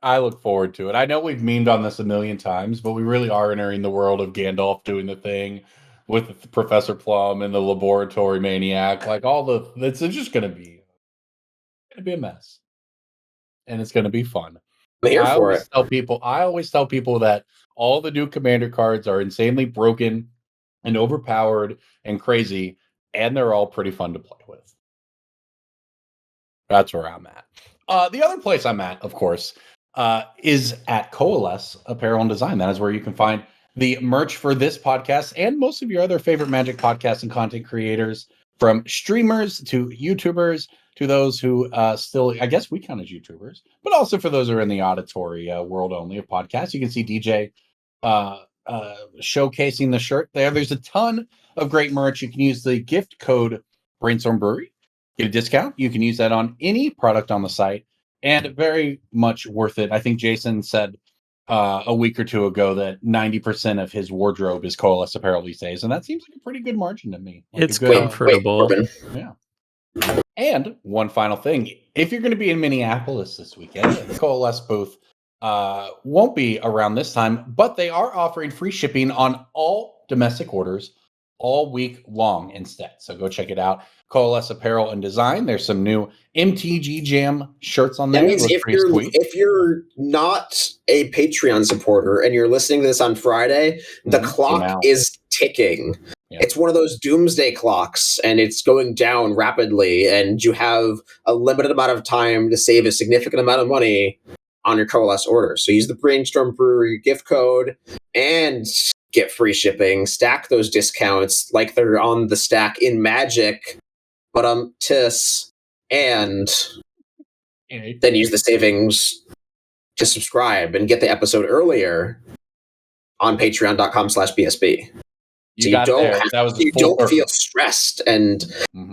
I look forward to it. I know we've memed on this a million times, but we really are entering the world of Gandalf doing the thing with Professor Plum and the Laboratory Maniac. Like it's just going to be a mess, and it's going to be fun. I'm here for it. I always tell people that all the new Commander cards are insanely broken and overpowered and crazy, and they're all pretty fun to play with. That's where I'm at. The other place I'm at, of course, is at Coalesce Apparel and Design. That is where you can find the merch for this podcast and most of your other favorite Magic podcasts and content creators, from streamers to YouTubers to those who still, I guess we count as YouTubers, but also for those who are in the auditory world only of podcasts. You can see DJ showcasing the shirt there. There's a ton of great merch. You can use the gift code Brainstorm Brewery, get a discount. You can use that on any product on the site, and very much worth it. I think Jason said a week or two ago that 90% of his wardrobe is Coalesce apparel these days, and that seems like a pretty good margin to me. Like it's comfortable. Yeah. And one final thing, if you're going to be in Minneapolis this weekend, the Coalesce booth won't be around this time, but they are offering free shipping on all domestic orders all week long instead. So go check it out. Coalesce Apparel and Design. There's some new MTG Jam shirts on there. That means if you're not a Patreon supporter and you're listening to this on Friday, the clock is ticking. Yeah. It's one of those doomsday clocks, and it's going down rapidly, and you have a limited amount of time to save a significant amount of money on your Coalesce order. So use the Brainstorm Brewery gift code and get free shipping. Stack those discounts like they're on the stack in Magic, but and then use the savings to subscribe and get the episode earlier on patreon.com/BSB. So you don't feel stressed and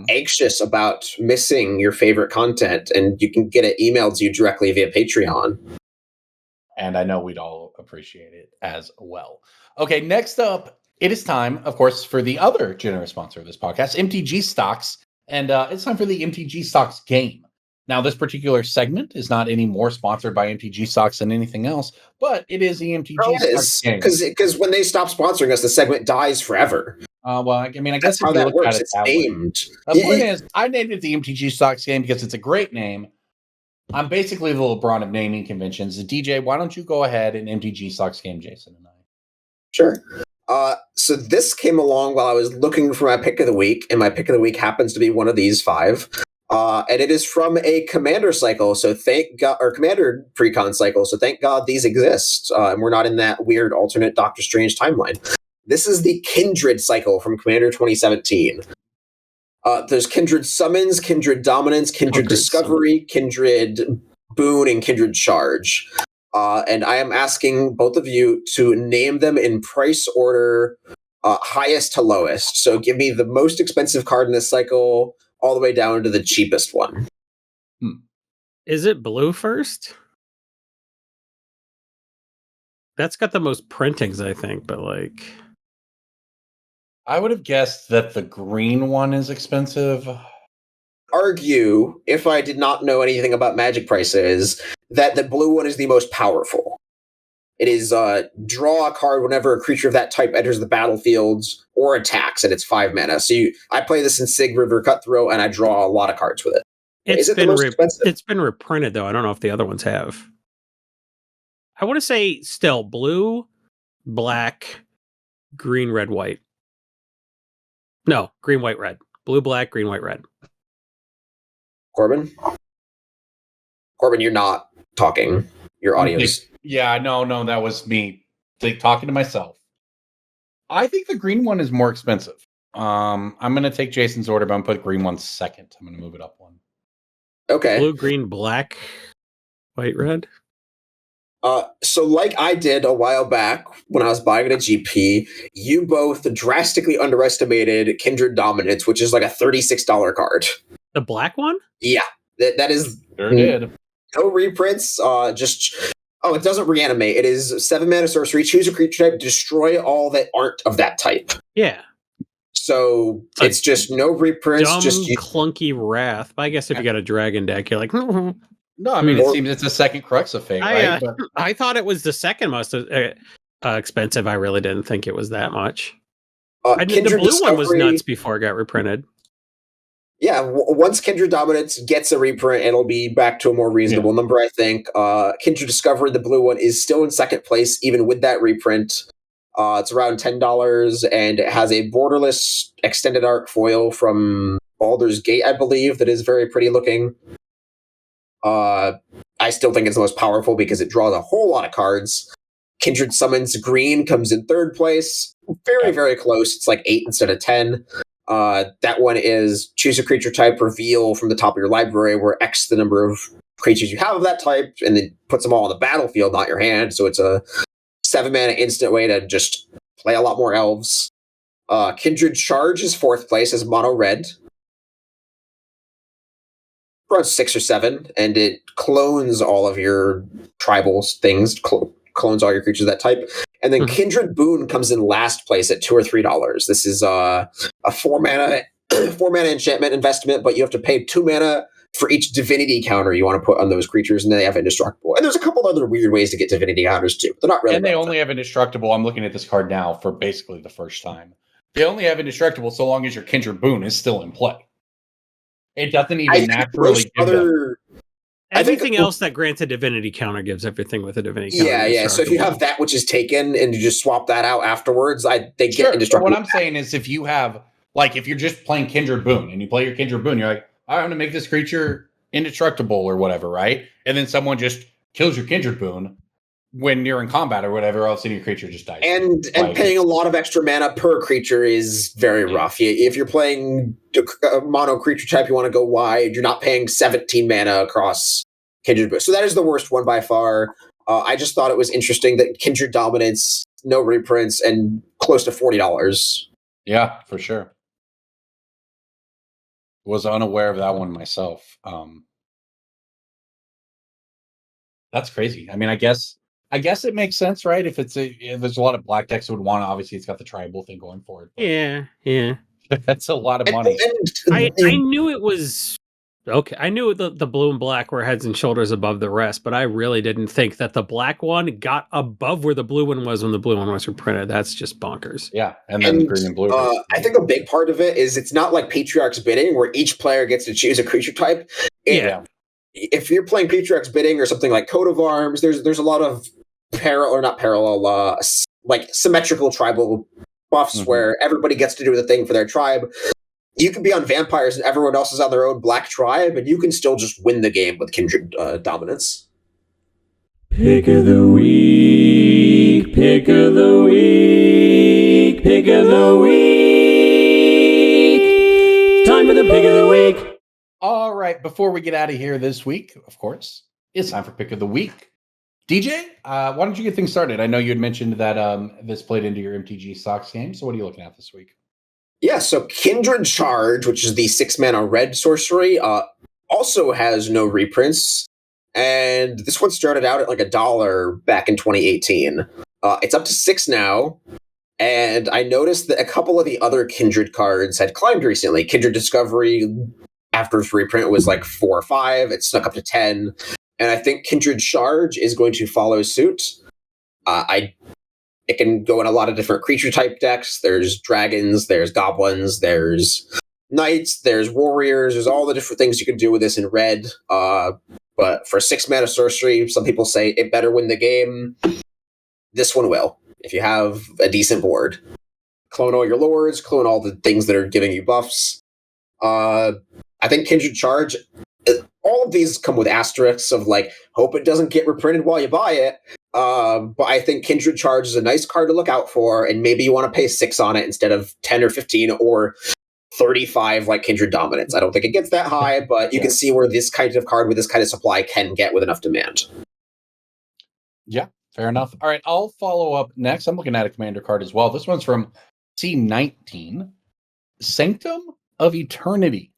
anxious about missing your favorite content, and you can get it emailed to you directly via Patreon. And I know we'd all appreciate it as well. Okay, next up, it is time, of course, for the other generous sponsor of this podcast, MTGstocks. And it's time for the MTGstocks game. Now, this particular segment is not any more sponsored by MTGstocks than anything else, but it is the MTGstocks game. Because when they stop sponsoring us, the segment dies forever. Well, I mean, I guess that's how that works. It's named. The point is, I named it the MTGstocks game because it's a great name. I'm basically the LeBron of naming conventions. DJ, why don't you go ahead and MTGstocks game Jason and I? Sure. So this came along while I was looking for my pick of the week, and my pick of the week happens to be one of these 5. And it is from a Commander cycle, so thank God, or Commander Precon cycle, so thank God these exist, and we're not in that weird alternate Doctor Strange timeline. This is the Kindred cycle from Commander 2017. There's Kindred Summons, Kindred Dominance, Kindred Discovery, Kindred Boon, and Kindred Charge. And I am asking both of you to name them in price order, highest to lowest. So give me the most expensive card in this cycle, all the way down to the cheapest one. Is it blue first? That's got the most printings, I think, but like... I would have guessed that the green one is expensive. Argue, if I did not know anything about Magic prices, that the blue one is the most powerful. It is draw a card whenever a creature of that type enters the battlefield or attacks, and it's 5 mana. So I play this in Sig River Cutthroat, and I draw a lot of cards with it. It's been reprinted, though. I don't know if the other ones have. I want to say still blue, black, green, red, white. No, green, white, red. Blue, black, green, white, red. Corbin, you're not talking. Your audio's... Yeah, no, that was me talking to myself. I think the green one is more expensive. I'm going to take Jason's order, but I'm going to put green one second. I'm going to move it up one. Okay. Blue, green, black, white, red. So like I did a while back when I was buying it at GP, you both drastically underestimated Kindred Dominance, which is like a $36 card. The black one? Yeah, that is... Sure did. No reprints, it doesn't reanimate. It is 7 mana sorcery, choose a creature type, destroy all that aren't of that type. Yeah. So it's just no reprints. Dumb, just clunky Wrath. But I guess if you got a dragon deck, you're like, no, I mean, it seems it's a second Crux of Fate, right? But I thought it was the second most expensive. I really didn't think it was that much. The blue one was nuts before it got reprinted. Yeah, once Kindred Dominance gets a reprint, it'll be back to a more reasonable number, I think. Kindred Discovery, the blue one, is still in second place, even with that reprint. It's around $10, and it has a borderless extended art foil from Baldur's Gate, I believe, that is very pretty looking. I still think it's the most powerful because it draws a whole lot of cards. Kindred Summons Green comes in third place. Very, very close. It's like 8 instead of 10. That one is choose a creature type, reveal from the top of your library, where X the number of creatures you have of that type, and then puts them all on the battlefield, not your hand. So it's a 7 mana instant way to just play a lot more elves. Kindred Charge is fourth place as mono red. Around 6 or 7, and it clones all of your tribal things, clones all your creatures of that type. And then Kindred Boon comes in last place at $2 or $3. This is a 4 mana enchantment investment, but you have to pay 2 mana for each divinity counter you want to put on those creatures, and then they have indestructible. And there's a couple other weird ways to get divinity counters too. They're not really. And they only have indestructible. I'm looking at this card now for basically the first time. They only have indestructible so long as your Kindred Boon is still in play. It doesn't even naturally give them. Everything else that grants a divinity counter gives everything with a divinity counter. Yeah. So if you have that which is taken and you just swap that out afterwards, they get indestructible. What I'm saying is if you have, like, if you're just playing Kindred Boon and you play your Kindred Boon, you're like, I'm going to make this creature indestructible or whatever, right? And then someone just kills your Kindred Boon when you're in combat or whatever else, and your creature just dies. And paying a lot of extra mana per creature is very rough. If you're playing a mono creature type, you want to go wide, you're not paying 17 mana across Kindred Boon. So that is the worst one by far. I just thought it was interesting that Kindred Dominance, no reprints, and close to $40. Yeah, for sure. Was unaware of that one myself. That's crazy. I mean, I guess it makes sense, right? If there's a lot of black decks that would want, obviously it's got the tribal thing going for it. Yeah. That's a lot of money. I knew it was okay. I knew the blue and black were heads and shoulders above the rest, but I really didn't think that the black one got above where the blue one was when the blue one was reprinted. That's just bonkers. Yeah, and then green and blue. I think a big part of it is it's not like Patriarch's Bidding, where each player gets to choose a creature type. If you're playing Patriarch's Bidding or something like Coat of Arms, there's a lot of like symmetrical tribal buffs where everybody gets to do the thing for their tribe. You can be on vampires and everyone else is on their own black tribe, and you can still just win the game with Kindred Dominance. Pick of the week, pick of the week, pick of the week. Time for the pick of the week. All right, before we get out of here this week, of course, it's time for pick of the week. DJ, why don't you get things started? I know you had mentioned that this played into your MTGstocks game, so what are you looking at this week? Yeah, so Kindred Charge, which is the 6-mana red sorcery, also has no reprints. And this one started out at like $1 back in 2018. It's up to $6 now. And I noticed that a couple of the other Kindred cards had climbed recently. Kindred Discovery, after its reprint, was like 4 or 5. It snuck up to 10. And I think Kindred Charge is going to follow suit. It can go in a lot of different creature type decks. There's dragons, there's goblins, there's knights, there's warriors. There's all the different things you can do with this in red. But for 6-mana sorcery, some people say it better win the game. This one will, if you have a decent board. Clone all your lords, clone all the things that are giving you buffs. I think Kindred Charge, all of these come with asterisks of like, hope it doesn't get reprinted while you buy it. But I think Kindred Charge is a nice card to look out for, and maybe you want to pay 6 on it instead of 10 or 15 or 35 like Kindred Dominance. I don't think it gets that high, but you can see where this kind of card with this kind of supply can get with enough demand. Yeah, fair enough. All right, I'll follow up next. I'm looking at a commander card as well. This one's from C19, Sanctum of Eternity.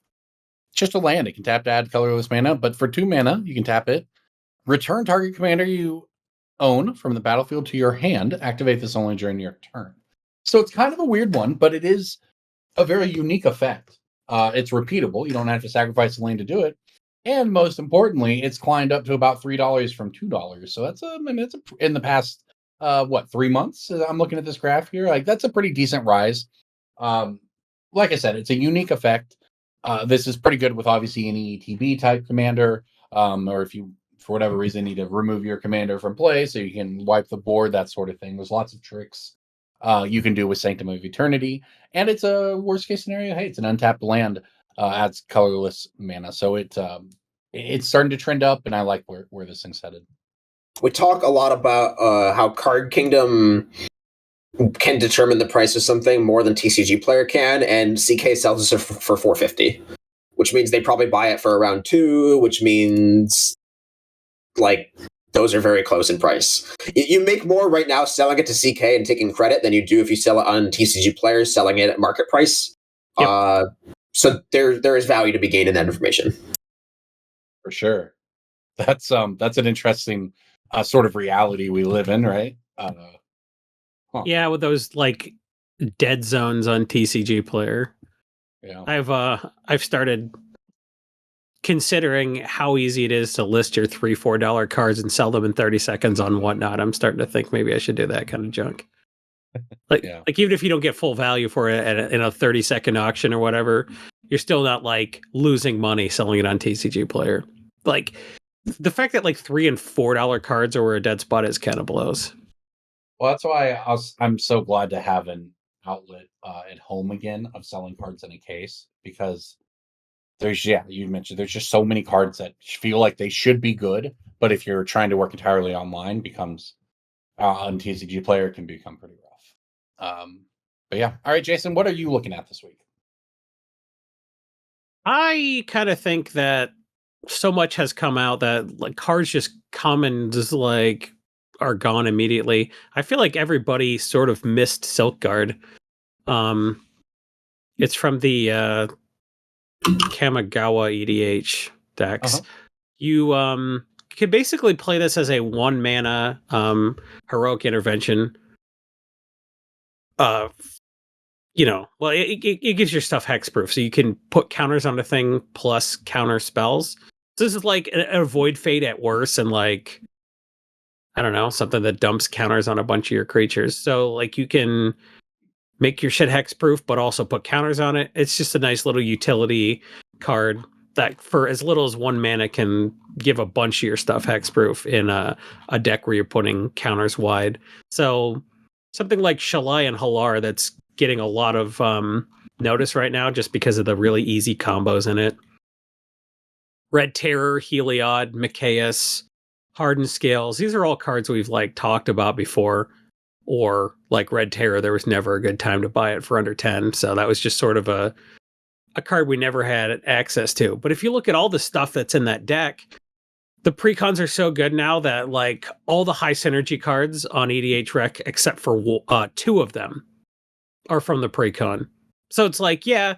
Just a land. It can tap to add colorless mana, but for 2 mana, you can tap it. Return target commander you own from the battlefield to your hand. Activate this only during your turn. So it's kind of a weird one, but it is a very unique effect. It's repeatable. You don't have to sacrifice a land to do it. And most importantly, it's climbed up to about $3 from $2. So that's in the past, 3 months? I'm looking at this graph here. Like, that's a pretty decent rise. Like I said, it's a unique effect. This is pretty good with obviously any ETB type commander, or if you, for whatever reason, need to remove your commander from play so you can wipe the board, that sort of thing. There's lots of tricks you can do with Sanctum of Eternity. And it's a worst case scenario. Hey, it's an untapped land, adds colorless mana. So it's starting to trend up, and I like where this thing's headed. We talk a lot about how Card Kingdom can determine the price of something more than TCG Player can, and CK sells it for $4.50, which means they probably buy it for around $2, which means like those are very close in price. You make more right now selling it to CK and taking credit than you do if you sell it on TCG Players selling it at market price. Yep. So there is value to be gained in that information. For sure. That's an interesting sort of reality we live in, right? Yeah, with those like dead zones on TCG Player. Yeah. I've started considering how easy it is to list your $3-4 cards and sell them in 30 seconds on Whatnot. I'm starting to think maybe I should do that kind of junk. Like even if you don't get full value for it in a 30-second auction or whatever, you're still not like losing money selling it on TCG Player. Like the fact that like $3 and $4 cards are where a dead spot is kind of blows. Well, that's why I'm so glad to have an outlet at home again of selling cards in a case, because you mentioned there's just so many cards that feel like they should be good, but if you're trying to work entirely online, becomes on TCG Player can become pretty rough. But yeah, all right, Jason, what are you looking at this week? I kind of think that so much has come out that like cards just come and just like are gone immediately. I feel like everybody sort of missed Silkguard. It's from the Kamigawa EDH decks. You can basically play this as a 1 mana heroic intervention. It gives your stuff hexproof, so you can put counters on the thing plus counter spells. So this is like a void fate at worst, and like, I don't know, something that dumps counters on a bunch of your creatures. So like you can make your shit hexproof, but also put counters on it. It's just a nice little utility card that for as little as 1 mana can give a bunch of your stuff hexproof in a deck where you're putting counters wide. So something like Shalai and Halar that's getting a lot of notice right now just because of the really easy combos in it. Red Terror, Heliod, Mikaeus, Hardened Scales. These are all cards we've like talked about before. Or like Red Terror, there was never a good time to buy it for under 10. So that was just sort of a card we never had access to. But if you look at all the stuff that's in that deck, the precons are so good now that like all the high synergy cards on EDH Rec, except for 2 of them, are from the precon. So it's like, yeah,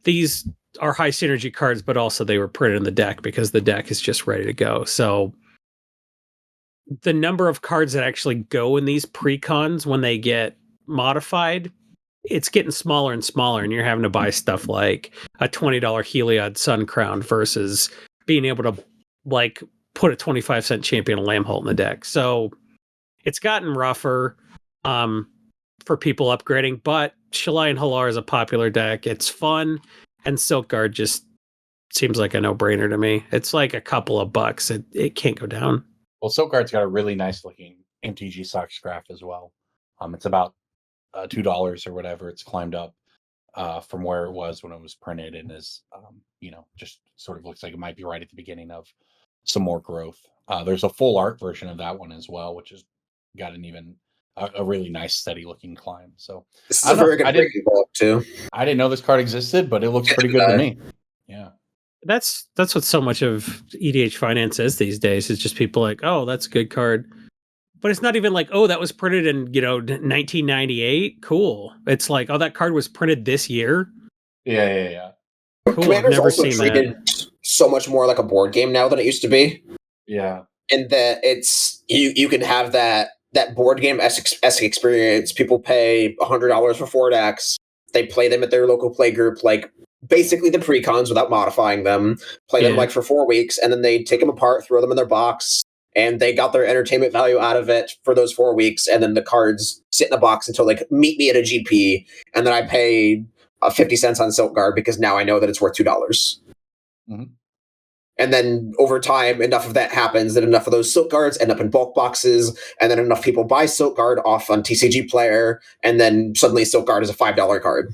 these are high synergy cards, but also they were printed in the deck because the deck is just ready to go. So the number of cards that actually go in these precons when they get modified, it's getting smaller and smaller, and you're having to buy stuff like a $20 Heliod Sun Crown versus being able to like put a 25-cent Champion of Lambholt in the deck. So it's gotten rougher for people upgrading, but Shalai and Halar is a popular deck. It's fun, and Silkguard just seems like a no-brainer to me. It's like a couple of bucks. It can't go down. Well, Silkguard's got a really nice looking MTGstocks graph as well. It's about $2 or whatever. It's climbed up from where it was when it was printed, and is just sort of looks like it might be right at the beginning of some more growth. There's a full art version of that one as well, which has got a really nice steady looking climb. So this is a very good breaking ball too. I didn't know this card existed, but it looks pretty good to me. Yeah. That's what so much of EDH finance is these days. It's just people like, oh, that's a good card. But it's not even like, oh, that was printed in, 1998. Cool. It's like, oh, that card was printed this year. Yeah. Cool. Commander's I've never also seen treated that. So much more like a board game now than it used to be. Yeah. And that it's you can have that board game esque experience. People pay $100 for 4 decks. They play them at their local play group, like basically the precons without modifying them. Play them like for 4 weeks, and then they take them apart, throw them in their box, and they got their entertainment value out of it for those 4 weeks. And then the cards sit in a box until like meet me at a GP, and then I pay 50 cents on Silkguard because now I know that it's worth $2. Mm-hmm. And then over time, enough of that happens that enough of those Silkguards end up in bulk boxes, and then enough people buy Silkguard off on TCG Player, and then suddenly Silkguard is a $5 card.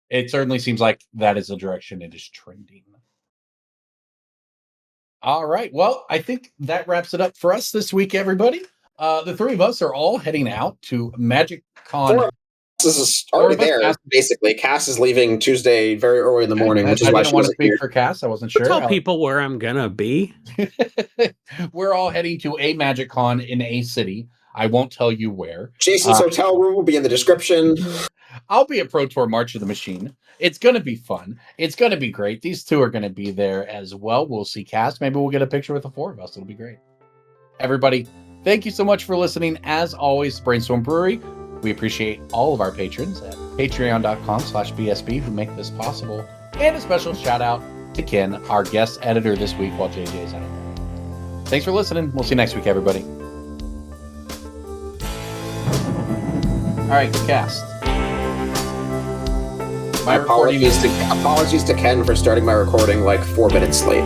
It certainly seems like that is the direction it is trending. All right. Well, I think that wraps it up for us this week, everybody. The 3 of us are all heading out to Magic Con. This is already there, basically. Cass is leaving Tuesday very early in the morning, which is why she wasn't here. For Cass, I wasn't sure. Tell people where I'm gonna be. We're all heading to a Magic Con in a city. I won't tell you where. Jason's hotel room will be in the description. I'll be at Pro Tour March of the Machine. It's going to be fun. It's going to be great. These 2 are going to be there as well. We'll see Cass. Maybe we'll get a picture with the 4 of us. It'll be great. Everybody, thank you so much for listening. As always, Brainstorm Brewery. We appreciate all of our patrons at patreon.com/BSB who make this possible. And a special shout out to Ken, our guest editor this week while JJ's out. Thanks for listening. We'll see you next week, everybody. All right, good cast. My apologies to Ken for starting my recording like 4 minutes late.